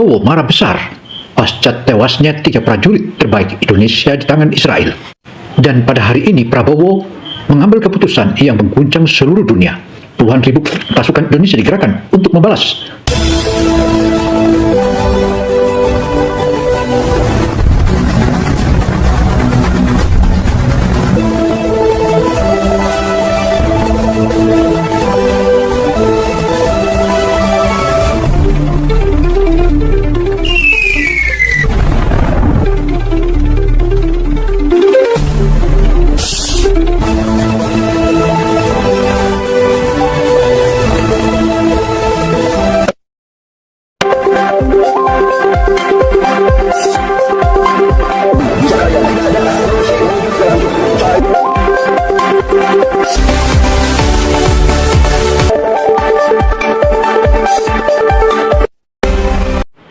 Prabowo marah besar pasca tewasnya 3 prajurit terbaik Indonesia di tangan Israel. Dan pada hari ini Prabowo mengambil keputusan yang mengguncang seluruh dunia. Puluhan ribu pasukan Indonesia digerakkan untuk membalas.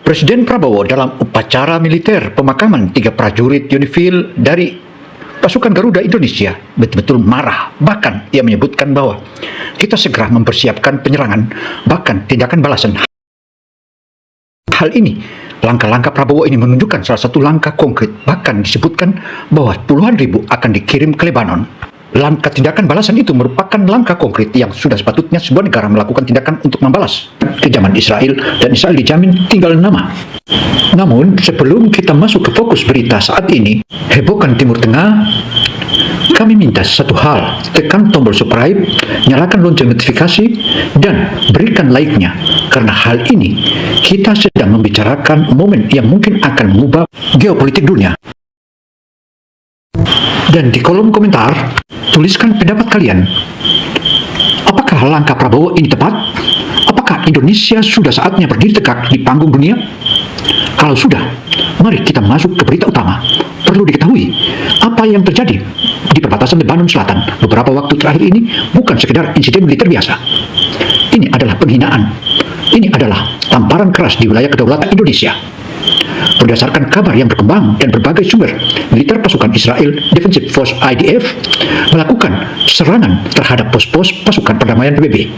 Presiden Prabowo dalam upacara militer pemakaman 3 prajurit Unifil dari pasukan Garuda Indonesia betul-betul marah. Bahkan ia menyebutkan bahwa kita segera mempersiapkan penyerangan, bahkan tindakan balasan. Hal ini, langkah-langkah Prabowo ini menunjukkan salah satu langkah konkret. Bahkan disebutkan bahwa puluhan ribu akan dikirim ke Lebanon. Langkah tindakan balasan itu merupakan langkah konkret yang sudah sepatutnya sebuah negara melakukan tindakan untuk membalas kejaman Israel, dan Israel dijamin tinggal nama. Namun, sebelum kita masuk ke fokus berita saat ini, hebohkan Timur Tengah, kami minta satu hal: tekan tombol subscribe, nyalakan lonceng notifikasi, dan berikan like-nya. Karena hal ini, kita sedang membicarakan momen yang mungkin akan mengubah geopolitik dunia. Dan di kolom komentar, tuliskan pendapat kalian. Apakah langkah Prabowo ini tepat? Apakah Indonesia sudah saatnya berdiri tegak di panggung dunia? Kalau sudah, mari kita masuk ke berita utama. Perlu diketahui, apa yang terjadi di perbatasan Lebanon Selatan beberapa waktu terakhir ini bukan sekedar insiden militer biasa. Ini adalah penghinaan. Ini adalah tamparan keras di wilayah kedaulatan Indonesia. Berdasarkan kabar yang berkembang dan berbagai sumber, militer pasukan Israel Defensive Force IDF melakukan serangan terhadap pos-pos pasukan perdamaian PBB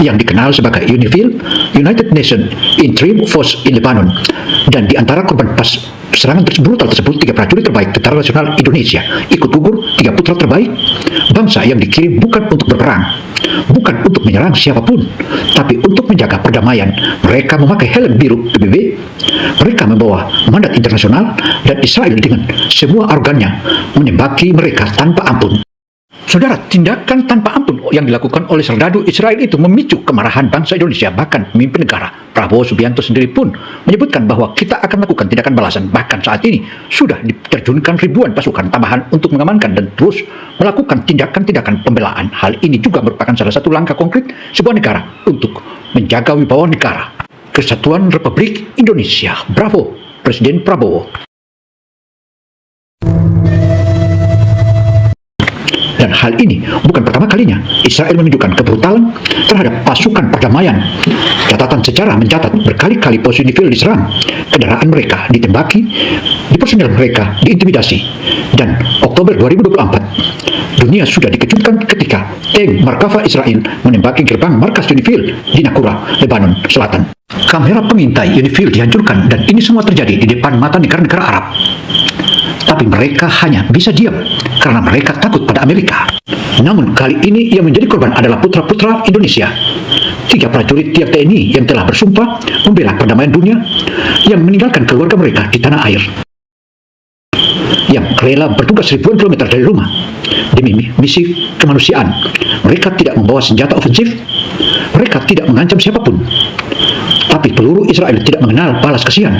yang dikenal sebagai UNIFIL, United Nations Interim Force in Lebanon. Dan di antara korban serangan brutal tersebut, 3 prajurit terbaik Tentara Nasional Indonesia ikut gugur. 3 putra terbaik bangsa yang dikirim bukan untuk berperang, bukan untuk menyerang siapapun, tapi untuk menjaga perdamaian. Mereka memakai helm biru PBB, mereka membawa mandat internasional, dan Israel dengan semua arogannya menembaki mereka tanpa ampun. Saudara, tindakan tanpa ampun yang dilakukan oleh serdadu Israel itu memicu kemarahan bangsa Indonesia. Bahkan pemimpin negara Prabowo Subianto sendiri pun menyebutkan bahwa kita akan melakukan tindakan balasan. Bahkan saat ini sudah diterjunkan ribuan pasukan tambahan untuk mengamankan dan terus melakukan tindakan-tindakan pembelaan. Hal ini juga merupakan salah satu langkah konkret sebuah negara untuk menjaga wibawa negara Kesatuan Republik Indonesia. Bravo, Presiden Prabowo. Dan hal ini bukan pertama kalinya Israel menunjukkan kebrutalan terhadap pasukan perdamaian. Catatan sejarah mencatat berkali-kali pos UNIFIL diserang, kendaraan mereka ditembaki, di personel mereka diintimidasi. Dan Oktober 2024, dunia sudah dikejutkan ketika tank Merkava Israel menembaki gerbang markas UNIFIL di Nakura, Lebanon Selatan. Kamera pengintai UNIFIL dihancurkan, dan ini semua terjadi di depan mata negara-negara Arab. Tapi mereka hanya bisa diam karena mereka takut pada Amerika. Namun kali ini yang menjadi korban adalah putra-putra Indonesia. 3 prajurit tiap TNI yang telah bersumpah membela perdamaian dunia, yang meninggalkan keluarga mereka di tanah air, yang rela bertugas ribuan kilometer dari rumah demi misi kemanusiaan. Mereka tidak membawa senjata ofensif, mereka tidak mengancam siapapun. Tapi peluru Israel tidak mengenal balas kasihan.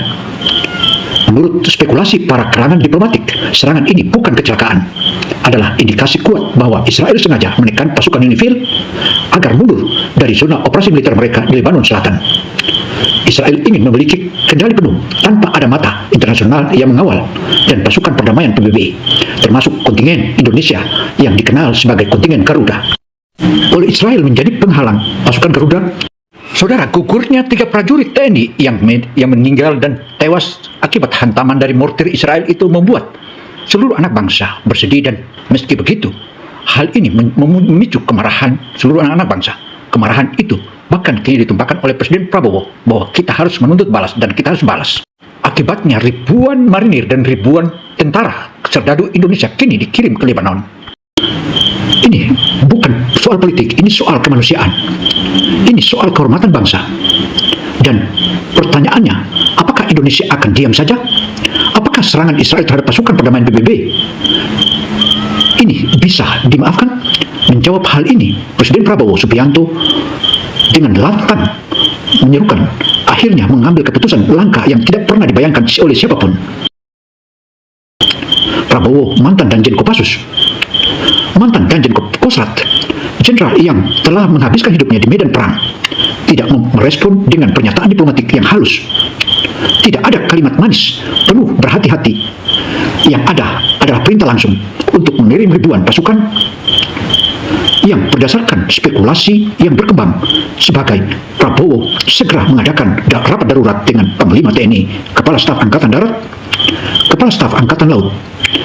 Menurut spekulasi para kalangan diplomatik, serangan ini bukan kecelakaan, adalah indikasi kuat bahwa Israel sengaja menekan pasukan UNIFIL agar mundur dari zona operasi militer mereka di Lebanon Selatan. Israel ingin memiliki kendali penuh tanpa ada mata internasional yang mengawal, dan pasukan perdamaian PBB, termasuk kontingen Indonesia yang dikenal sebagai kontingen Garuda, oleh Israel menjadi penghalang pasukan Garuda. Saudara, gugurnya 3 prajurit TNI yang meninggal dan tewas akibat hantaman dari mortir Israel itu membuat seluruh anak bangsa bersedih. Dan meski begitu, hal ini memicu kemarahan seluruh anak-anak bangsa. kemarahan itu bahkan kini ditumpahkan oleh Presiden Prabowo bahwa kita harus menuntut balas dan kita harus balas. Akibatnya ribuan marinir dan ribuan tentara serdadu Indonesia kini dikirim ke Lebanon. Ini bukan soal politik, ini soal kemanusiaan. Ini soal kehormatan bangsa. Dan pertanyaannya, apakah Indonesia akan diam saja? Apakah serangan Israel terhadap pasukan perdamaian PBB ini bisa dimaafkan? Menjawab hal ini, Presiden Prabowo Subianto dengan lantang menyerukan akhirnya mengambil keputusan langkah yang tidak pernah dibayangkan oleh siapapun. Prabowo, mantan Danjen Kopassus, mantan Danjen Kostrat, jenderal yang telah menghabiskan hidupnya di medan perang, tidak merespon dengan pernyataan diplomatik yang halus. Tidak ada kalimat manis, penuh berhati-hati. Yang ada adalah perintah langsung untuk mengirim ribuan pasukan yang berdasarkan spekulasi yang berkembang sebagai Prabowo segera mengadakan rapat darurat dengan Panglima TNI, Kepala Staf Angkatan Darat, Kepala Staf Angkatan Laut,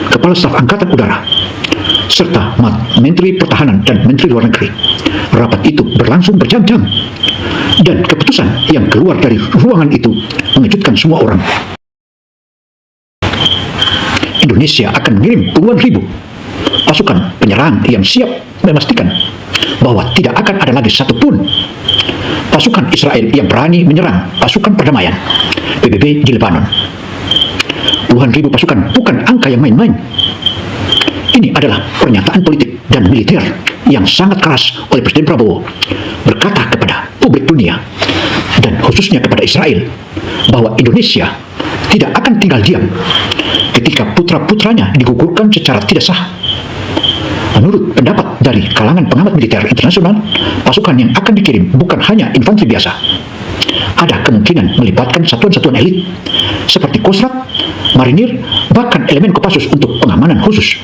Kepala Staf Angkatan Udara, serta Menteri Pertahanan dan Menteri Luar Negeri. Rapat itu berlangsung berjam-jam dan keputusan yang keluar dari ruangan itu mengejutkan semua orang. Indonesia akan mengirim puluhan ribu pasukan penyerang yang siap memastikan bahwa tidak akan ada lagi satupun pasukan Israel yang berani menyerang pasukan perdamaian PBB di Lebanon. Puluhan ribu pasukan bukan angka yang main-main. Ini adalah pernyataan politik dan militer yang sangat keras oleh Presiden Prabowo berkata kepada publik dunia dan khususnya kepada Israel bahwa Indonesia tidak akan tinggal diam ketika putra-putranya digugurkan secara tidak sah. Menurut pendapat dari kalangan pengamat militer internasional, pasukan yang akan dikirim bukan hanya infanteri biasa. Ada kemungkinan melibatkan satuan-satuan elit seperti Kostrat, marinir, bahkan elemen Kopassus untuk pengamanan khusus.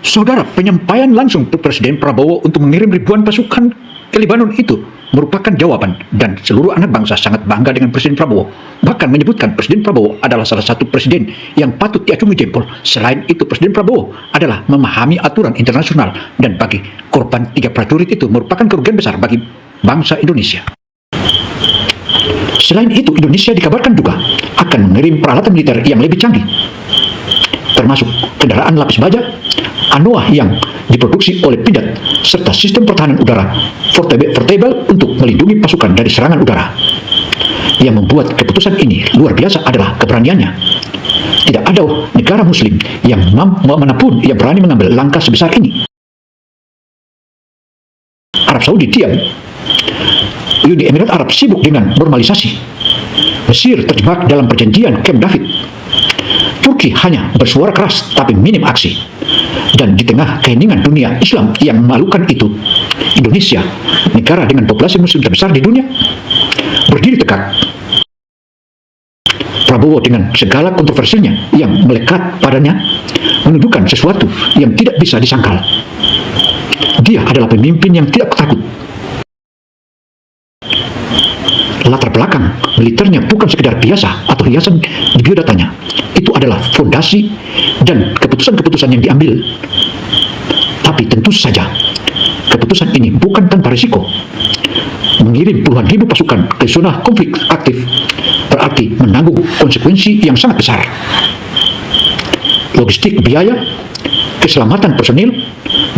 Saudara, penyampaian langsung Presiden Prabowo untuk mengirim ribuan pasukan ke Lebanon itu merupakan jawaban, dan seluruh anak bangsa sangat bangga dengan Presiden Prabowo. Bahkan menyebutkan Presiden Prabowo adalah salah satu presiden yang patut diacungi jempol. Selain itu, Presiden Prabowo adalah memahami aturan internasional, dan bagi korban 3 prajurit itu merupakan kerugian besar bagi bangsa Indonesia. Selain itu, Indonesia dikabarkan juga akan mengirim peralatan militer yang lebih canggih, termasuk kendaraan lapis baja, Anoa yang diproduksi oleh Pindad, serta sistem pertahanan udara portable untuk melindungi pasukan dari serangan udara. Yang membuat keputusan ini luar biasa adalah keberaniannya. Tidak ada negara muslim yang manapun yang berani mengambil langkah sebesar ini. Arab Saudi diam. Uni Emirat Arab sibuk dengan normalisasi. Mesir terjebak dalam perjanjian Camp David. Turki hanya bersuara keras tapi minim aksi. Dan di tengah keheningan dunia Islam yang memalukan itu, Indonesia, negara dengan populasi muslim terbesar di dunia, berdiri tegak. Prabowo dengan segala kontroversinya yang melekat padanya menunjukkan sesuatu yang tidak bisa disangkal. Dia adalah pemimpin yang tidak takut. Latar belakang militernya bukan sekedar biasa atau hiasan di biodatanya. Itu adalah fondasi dan keputusan-keputusan yang diambil. Tapi tentu saja, keputusan ini bukan tanpa risiko. Mengirim puluhan ribu pasukan ke zona konflik aktif berarti menanggung konsekuensi yang sangat besar. Logistik biaya, keselamatan personil,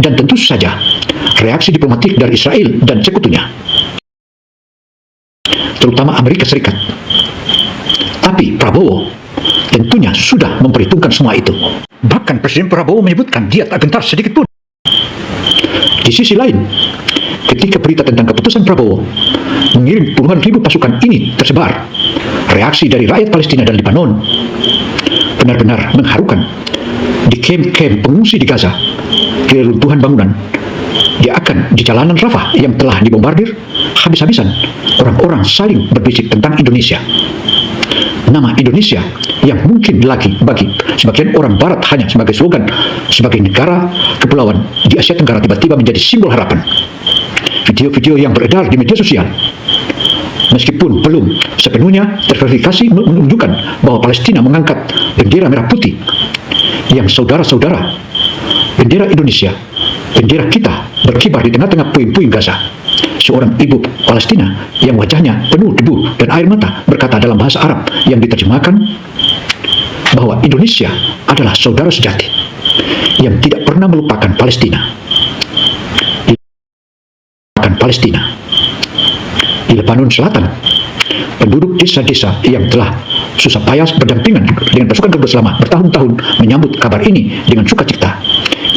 dan tentu saja reaksi diplomatik dari Israel dan sekutunya, terutama Amerika Serikat. Tapi Prabowo tentunya sudah memperhitungkan semua itu. Bahkan Presiden Prabowo menyebutkan dia tak gentar sedikit pun. Di sisi lain, ketika berita tentang keputusan Prabowo mengirim puluhan ribu pasukan ini tersebar, reaksi dari rakyat Palestina dan Lebanon benar-benar mengharukan. Di kamp-kamp pengungsi di Gaza, di reruntuhan bangunan, di jalanan Rafah yang telah dibombardir, habis-habisan orang-orang saling berbisik tentang Indonesia. Nama Indonesia yang mungkin lagi bagi sebagian orang Barat hanya sebagai slogan, sebagai negara kepulauan di Asia Tenggara, tiba-tiba menjadi simbol harapan. Video-video yang beredar di media sosial, meskipun belum sepenuhnya terverifikasi, menunjukkan bahwa Palestina mengangkat bendera merah putih yang saudara-saudara, bendera Indonesia, bendera kita berkibar di tengah-tengah puing-puing Gaza. seorang ibu Palestina yang wajahnya penuh debu dan air mata berkata dalam bahasa Arab yang diterjemahkan bahwa Indonesia adalah saudara sejati yang tidak pernah melupakan Palestina. Di Lebanon Selatan, penduduk desa-desa yang telah susah payah berdampingan dengan pasukan Garuda selama bertahun-tahun menyambut kabar ini dengan sukacita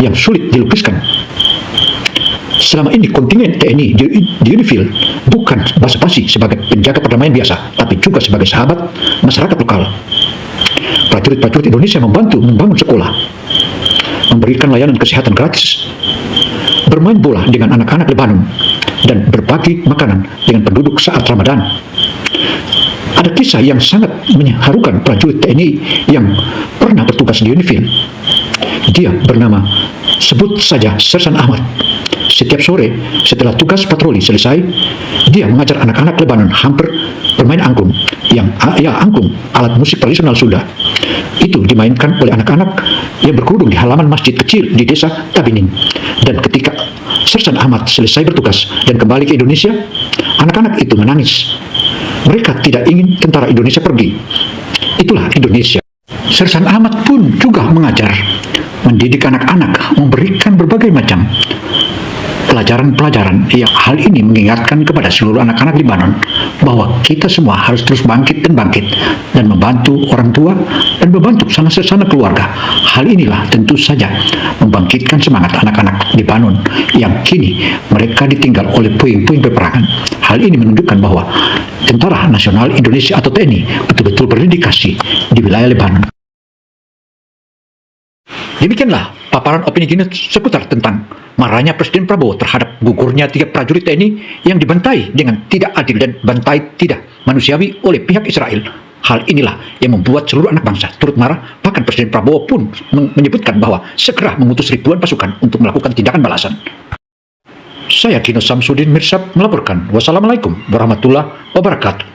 yang sulit dilukiskan. Selama ini kontingen TNI di Unifil bukan basa-basi sebagai penjaga perdamaian biasa, tapi juga sebagai sahabat masyarakat lokal. Prajurit-prajurit Indonesia membantu membangun sekolah, memberikan layanan kesehatan gratis, bermain bola dengan anak-anak Lebanon, dan berbagi makanan dengan penduduk saat Ramadan. Ada kisah yang sangat mengharukan prajurit TNI yang pernah bertugas di Unifil. Dia bernama, sebut saja Sersan Ahmad. Setiap sore setelah tugas patroli selesai, dia mengajar anak-anak Lebanon hampir bermain angklung. Angklung, alat musik tradisional Sunda. Itu dimainkan oleh anak-anak yang berkerudung di halaman masjid kecil di desa Tabining. Dan ketika Sersan Ahmad selesai bertugas dan kembali ke Indonesia, anak-anak itu menangis. Mereka tidak ingin tentara Indonesia pergi. Itulah Indonesia. Sersan Ahmad pun juga mengajar, mendidik anak-anak, memberikan berbagai macam pelajaran-pelajaran yang hal ini mengingatkan kepada seluruh anak-anak Lebanon bahwa kita semua harus terus bangkit dan membantu orang tua dan membantu sama sesama keluarga. Hal inilah tentu saja membangkitkan semangat anak-anak Lebanon yang kini mereka ditinggal oleh puing-puing peperangan. Hal ini menunjukkan bahwa Tentara Nasional Indonesia atau TNI betul-betul berdedikasi di wilayah Lebanon. Demikianlah paparan opini Gino seputar tentang marahnya Presiden Prabowo terhadap gugurnya 3 prajurit TNI yang dibantai dengan tidak adil dan bantai tidak manusiawi oleh pihak Israel. Hal inilah yang membuat seluruh anak bangsa turut marah. Bahkan Presiden Prabowo pun menyebutkan bahwa segera mengutus ribuan pasukan untuk melakukan tindakan balasan. Saya Gino Samsudin Mirsab melaporkan. Wassalamualaikum warahmatullahi wabarakatuh.